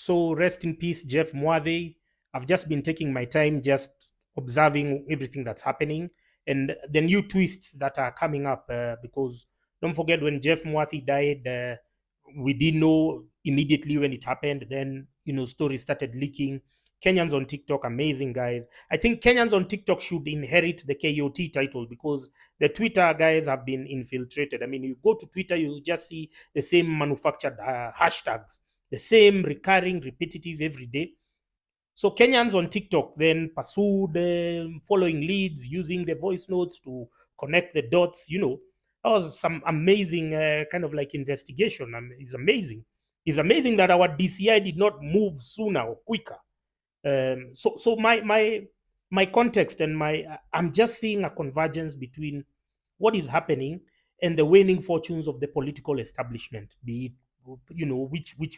So rest in peace, Jeff Mwathi. I've just been taking my time just observing everything that's happening and the new twists that are coming up. Because don't forget, when Jeff Mwathi died, we didn't know immediately when it happened. Then stories started leaking. Kenyans on TikTok, amazing guys. I think Kenyans on TikTok should inherit the KOT title because the Twitter guys have been infiltrated. I mean, you go to Twitter, you just see the same manufactured hashtags, the same recurring, repetitive every day. So Kenyans on TikTok then pursued following leads, using the voice notes to connect the dots. That was some amazing kind of like investigation. It's amazing. It's amazing that our DCI did not move sooner or quicker. So my context and I'm just seeing a convergence between what is happening and the waning fortunes of the political establishment, be it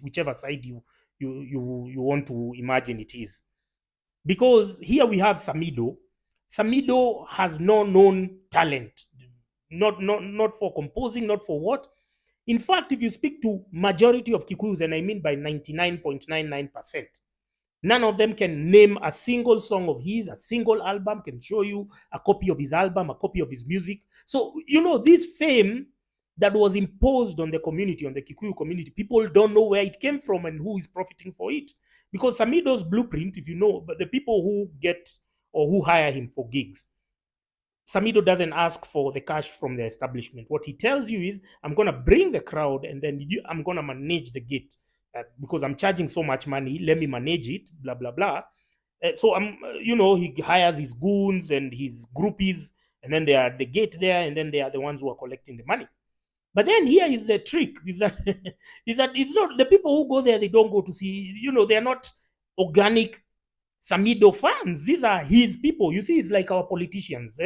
whichever side you want to imagine it is. Because here we have Samidoh. Samidoh has no known talent, not for composing, not for what. In fact, if you speak to majority of Kikuyus, and I mean by 99.99%, none of them can name a single song of his, a single album, can show you a copy of his album, a copy of his music. So, this fame that was imposed on the community, on the Kikuyu community, people don't know where it came from and who is profiting for it. Because Samidoh's blueprint, if you know, but the people who get or who hire him for gigs, Samidoh doesn't ask for the cash from the establishment. What he tells you is, I'm going to bring the crowd and then I'm going to manage the gate. Because I'm charging so much money, let me manage it, blah, blah, blah. So he hires his goons and his groupies, and then they are at the gate there, and then they are the ones who are collecting the money. But then here is the trick: is that is that it's not the people who go there. They don't go to see. They are not organic Samidoh fans. These are his people. You see, it's like our politicians.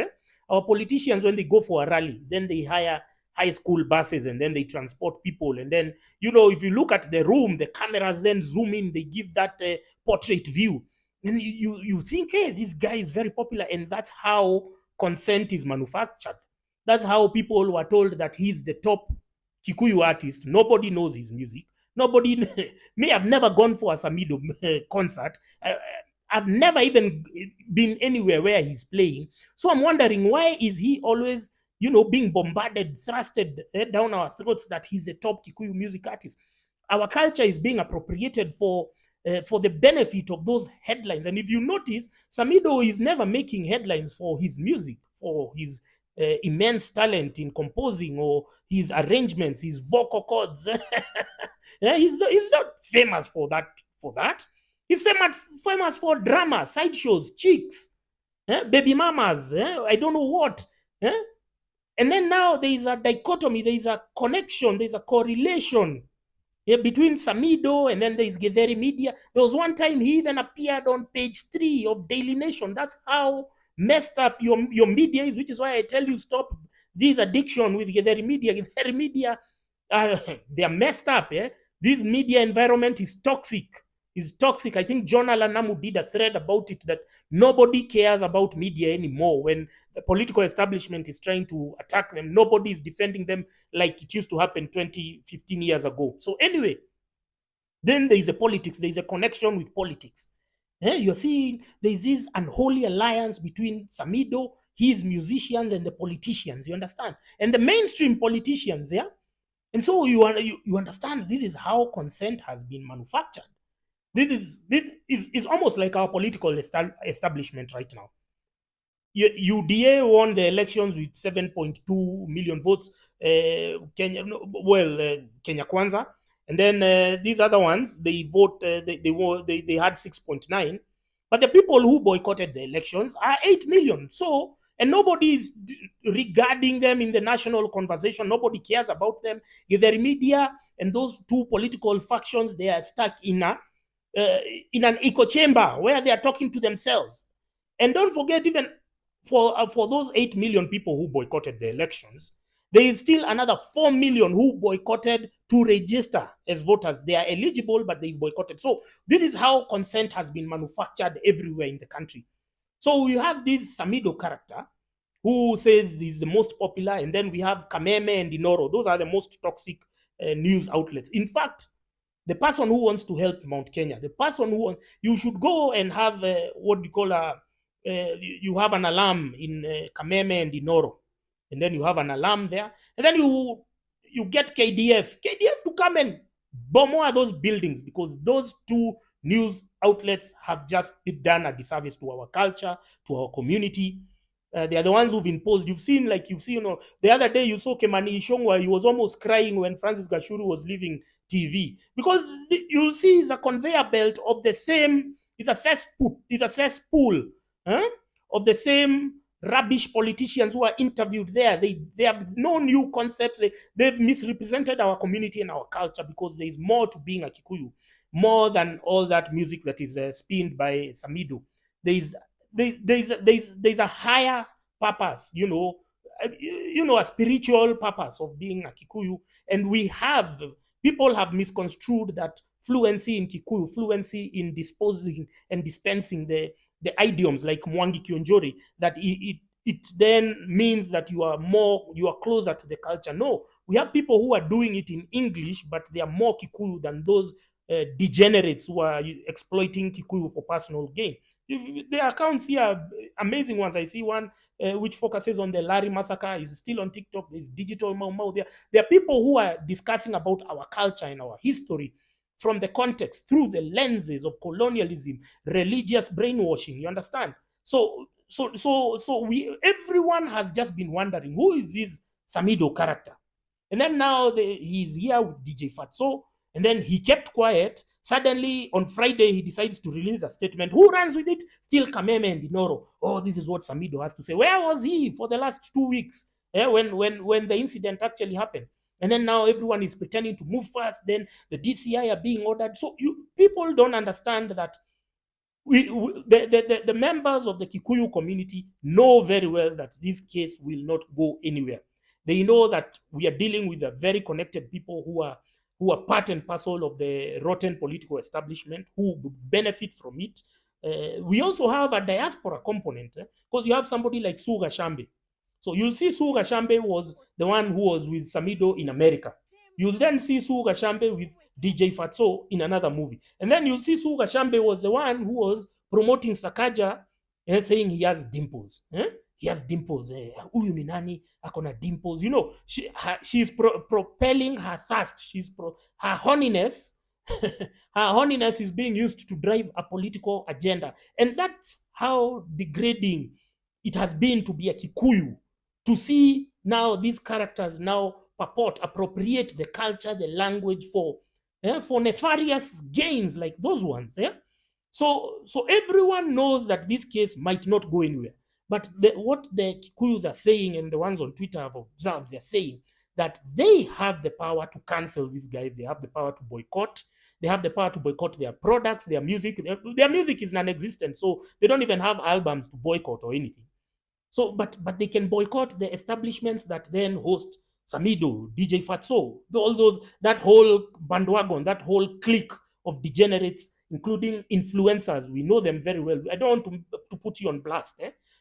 Our politicians, when they go for a rally, then they hire high school buses and then they transport people. And then, if you look at the room, the cameras then zoom in, they give that portrait view. And you think, hey, this guy is very popular. And that's how consent is manufactured. That's how people were told that he's the top Kikuyu artist. Nobody knows his music. Nobody may have never gone for a Samidoh concert. I've never even been anywhere where he's playing. So I'm wondering, why is he always being bombarded, thrusted down our throats that he's the top Kikuyu music artist? Our culture is being appropriated for the benefit of those headlines. And if you notice, Samidoh is never making headlines for his music, for his immense talent in composing or his arrangements, his vocal cords. Yeah, he's not famous for that. He's famous for drama, sideshows, chicks, baby mamas, I don't know what. And then now there is a dichotomy, there is a connection, there is a correlation between Samidoh and then there is Githeri Media. There was one time he even appeared on page 3 of Daily Nation. That's how messed up your media is, which is why I tell you, stop this addiction with Githeri Media. Githeri Media, they are messed up. This media environment is toxic. I think John Alanamu did a thread about it, that nobody cares about media anymore. When the political establishment is trying to attack them, nobody is defending them like it used to happen 20, 15 years ago. So anyway, then there is a politics. There is a connection with politics. You're seeing there is this unholy alliance between Samidoh, his musicians, and the politicians. You understand? And the mainstream politicians, yeah? And so you understand this is how consent has been manufactured. This is almost like our political establishment right now. UDA won the elections with 7.2 million votes. Kenya Kwanza, and then these other ones they vote. They had 6.9, but the people who boycotted the elections are 8 million. So, and nobody is regarding them in the national conversation. Nobody cares about them. Githeri Media and those two political factions, they are stuck in an echo chamber where they are talking to themselves. And don't forget, even for those 8 million people who boycotted the elections, there is still another 4 million who boycotted to register as voters. They are eligible, but they boycotted. So this is how consent has been manufactured everywhere in the country. So we have this Samidoh character who says he's the most popular, and then we have Kameme and Inoro. Those are the most toxic news outlets. In fact, The person who wants to help Mount Kenya, the person who wants, you should go and have what you call you have an alarm in Kameme and Inoro, and then you have an alarm there, and then you get KDF to come and bomb those buildings, because those two news outlets have just done a disservice to our culture, to our community. They are the ones who've imposed. You've seen, the other day you saw Kemani Ishongwa, he was almost crying when Francis Gashuru was leaving TV, because you see it's a conveyor belt of the same, it's a cesspool huh, of the same rubbish politicians who are interviewed there. They have no new concepts. They've misrepresented our community and our culture, because there is more to being a Kikuyu, more than all that music that is spinned by Samidoh. There's a higher purpose, a spiritual purpose of being a Kikuyu. And people have misconstrued that fluency in Kikuyu, fluency in disposing and dispensing the idioms like Mwangi Kionjori, that it then means that you are closer to the culture. No, we have people who are doing it in English, but they are more Kikuyu than those degenerates who are exploiting Kikuyu for personal gain. The accounts here are amazing ones. I see one which focuses on the Larry massacre, is still on TikTok. There's Digital Mau Mau. There are people who are discussing about our culture and our history from the context, through the lenses of colonialism, religious brainwashing. You understand? So everyone has just been wondering, who is this Samidoh character? And then now he's here with DJ Fatso, and then he kept quiet. Suddenly, on Friday, he decides to release a statement. Who runs with it? Still Kameme and Inoro. Oh, this is what Samidoh has to say. Where was he for the last 2 weeks when the incident actually happened? And then now everyone is pretending to move fast. Then the DCI are being ordered. So people don't understand that the members of the Kikuyu community know very well that this case will not go anywhere. They know that we are dealing with a very connected people who are part and parcel of the rotten political establishment, who benefit from it. We also have a diaspora component, because you have somebody like Suga Shambe. So you'll see Suga Shambe was the one who was with Samidoh in America. You'll then see Suga Shambe with DJ Fatso in another movie. And then you'll see Suga Shambe was the one who was promoting Sakaja, saying he has dimples. He has dimples. Huyu ni nani? Akona dimples. She's propelling her thirst. Her horniness. Her horniness is being used to drive a political agenda. And that's how degrading it has been to be a Kikuyu. To see now these characters now appropriate the culture, the language for nefarious gains like those ones. So everyone knows that this case might not go anywhere. But what the Kikuyus are saying, and the ones on Twitter have observed, they're saying that they have the power to cancel these guys. They have the power to boycott. They have the power to boycott their products, their music. Their music is non-existent, so they don't even have albums to boycott or anything. So, but they can boycott the establishments that then host Samidoh, DJ Fatso, that whole bandwagon, that whole clique of degenerates, including influencers. We know them very well. I don't want to put you on blast,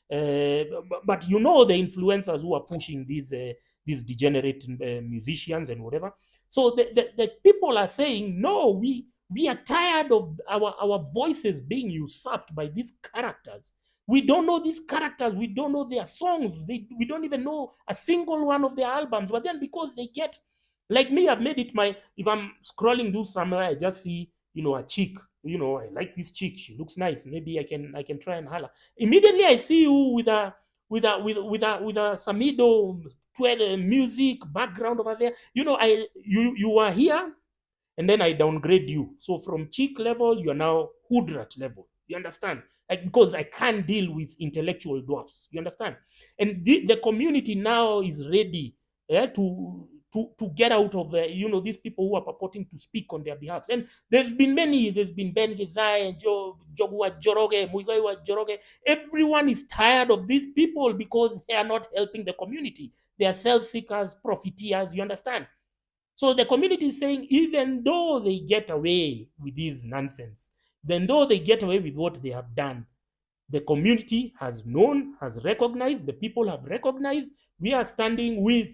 but you know the influencers who are pushing these degenerate musicians and whatever. So the people are saying, no, we are tired of our voices being usurped by these characters. We don't know these characters. We don't know their songs. We don't even know a single one of their albums. But then because they get, like me, I've made it if I'm scrolling through somewhere, I just see, a chick. I like this chick. She looks nice. Maybe I can try and holler. Immediately I see you with a Samidoh music background over there. You are here, and then I downgrade you. So from chick level, you are now hoodrat level. You understand? Because I can't deal with intellectual dwarfs. You understand? And the community now is ready to get out of these people who are purporting to speak on their behalf. And there's been many. There's been Ben Githai, Jogua Joroge, Muigaiwa Joroge. Everyone is tired of these people because they are not helping the community. They are self-seekers, profiteers. You understand? So the community is saying, even though they get away with this nonsense, then though they get away with what they have done, the community has known, has recognized, the people have recognized, we are standing with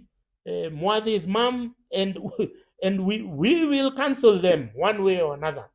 Mwadhi's mom, and and we will cancel them one way or another.